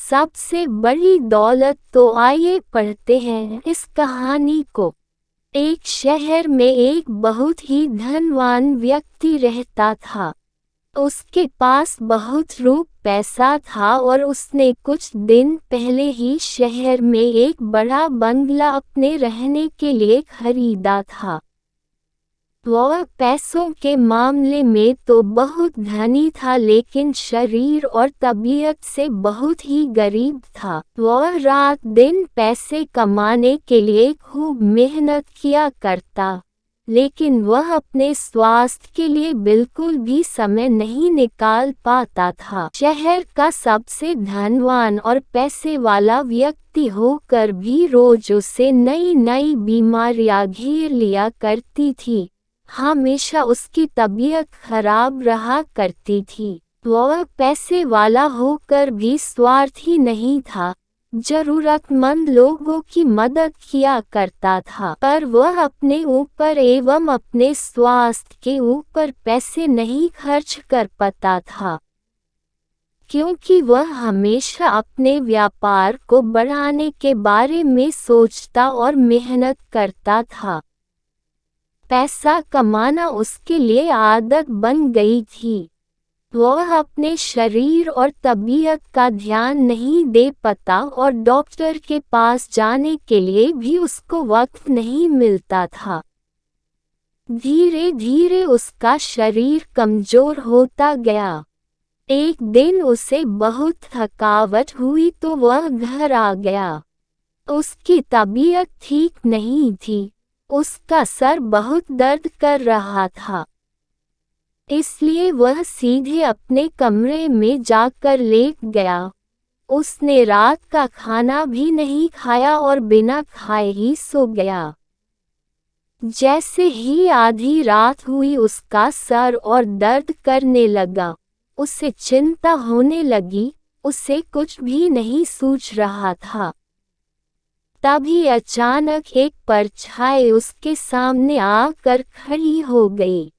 सबसे बड़ी दौलत। तो आइए पढ़ते हैं इस कहानी को। एक शहर में एक बहुत ही धनवान व्यक्ति रहता था। उसके पास बहुत पैसा था और उसने कुछ दिन पहले ही शहर में एक बड़ा बंगला अपने रहने के लिए खरीदा था। वह पैसों के मामले में तो बहुत धनी था, लेकिन शरीर और तबीयत से बहुत ही गरीब था। वह रात दिन पैसे कमाने के लिए खूब मेहनत किया करता, लेकिन वह अपने स्वास्थ्य के लिए बिल्कुल भी समय नहीं निकाल पाता था। शहर का सबसे धनवान और पैसे वाला व्यक्ति होकर भी रोज उसे नई नई बीमारियां घेर लिया करती थी। हमेशा उसकी तबीयत खराब रहा करती थी। वह पैसे वाला होकर भी स्वार्थी नहीं था, जरूरतमंद लोगों की मदद किया करता था, पर वह अपने ऊपर एवं अपने स्वास्थ्य के ऊपर पैसे नहीं खर्च कर पाता था, क्योंकि वह हमेशा अपने व्यापार को बढ़ाने के बारे में सोचता और मेहनत करता था। पैसा कमाना उसके लिए आदत बन गई थी। वह अपने शरीर और तबीयत का ध्यान नहीं दे पाता और डॉक्टर के पास जाने के लिए भी उसको वक्त नहीं मिलता था। धीरे धीरे उसका शरीर कमजोर होता गया। एक दिन उसे बहुत थकावट हुई तो वह घर आ गया। उसकी तबीयत ठीक नहीं थी, उसका सर बहुत दर्द कर रहा था, इसलिए वह सीधे अपने कमरे में जाकर लेट गया। उसने रात का खाना भी नहीं खाया और बिना खाए ही सो गया। जैसे ही आधी रात हुई उसका सर और दर्द करने लगा। उसे चिंता होने लगी, उसे कुछ भी नहीं सूझ रहा था। तभी अचानक एक परछाई उसके सामने आकर खड़ी हो गई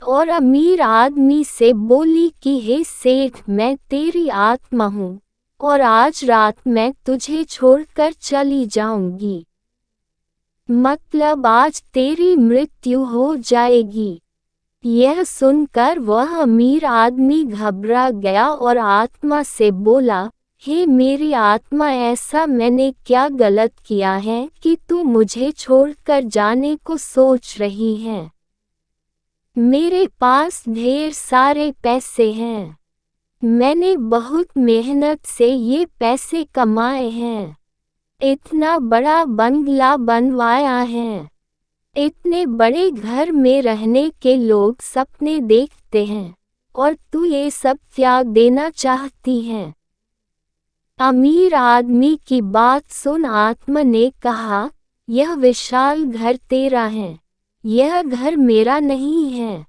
और अमीर आदमी से बोली कि हे सेठ, मैं तेरी आत्मा हूँ और आज रात मैं तुझे छोड़कर चली जाऊंगी। मतलब आज तेरी मृत्यु हो जाएगी। यह सुनकर वह अमीर आदमी घबरा गया और आत्मा से बोला, हे मेरी आत्मा, ऐसा मैंने क्या गलत किया है कि तू मुझे छोड़कर जाने को सोच रही है? मेरे पास ढेर सारे पैसे हैं। मैंने बहुत मेहनत से ये पैसे कमाए हैं। इतना बड़ा बंगला बनवाया है। इतने बड़े घर में रहने के लोग सपने देखते हैं और तू ये सब त्याग देना चाहती है। अमीर आदमी की बात सुन आत्मा ने कहा, यह विशाल घर तेरा है, यह घर मेरा नहीं है।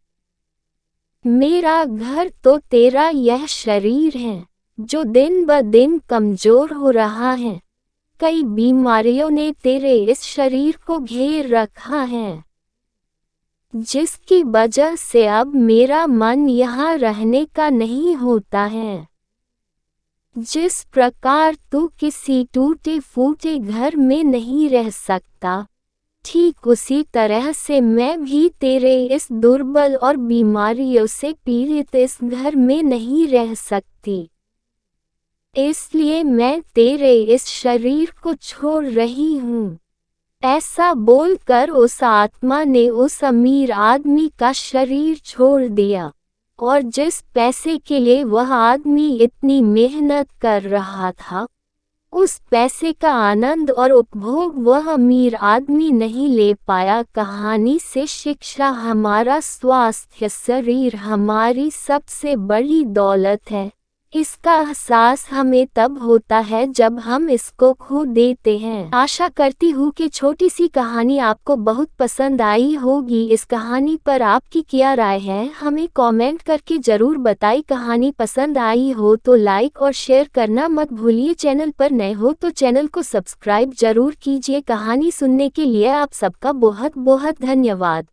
मेरा घर तो तेरा यह शरीर है जो दिन ब दिन कमजोर हो रहा है। कई बीमारियों ने तेरे इस शरीर को घेर रखा है, जिसकी वजह से अब मेरा मन यहाँ रहने का नहीं होता है। जिस प्रकार तू किसी टूटे फूटे घर में नहीं रह सकता, ठीक उसी तरह से मैं भी तेरे इस दुर्बल और बीमारियों से पीड़ित इस घर में नहीं रह सकती। इसलिए मैं तेरे इस शरीर को छोड़ रही हूँ। ऐसा बोलकर उस आत्मा ने उस अमीर आदमी का शरीर छोड़ दिया और जिस पैसे के लिए वह आदमी इतनी मेहनत कर रहा था, उस पैसे का आनंद और उपभोग वह अमीर आदमी नहीं ले पाया। कहानी से शिक्षा, हमारा स्वास्थ्य शरीर हमारी सबसे बड़ी दौलत है। इसका एहसास हमें तब होता है जब हम इसको खो देते हैं। आशा करती हूँ कि छोटी सी कहानी आपको बहुत पसंद आई होगी। इस कहानी पर आपकी क्या राय है, हमें कमेंट करके ज़रूर बताइए। कहानी पसंद आई हो तो लाइक और शेयर करना मत भूलिए। चैनल पर नए हो तो चैनल को सब्सक्राइब जरूर कीजिए। कहानी सुनने के लिए आप सबका बहुत बहुत धन्यवाद।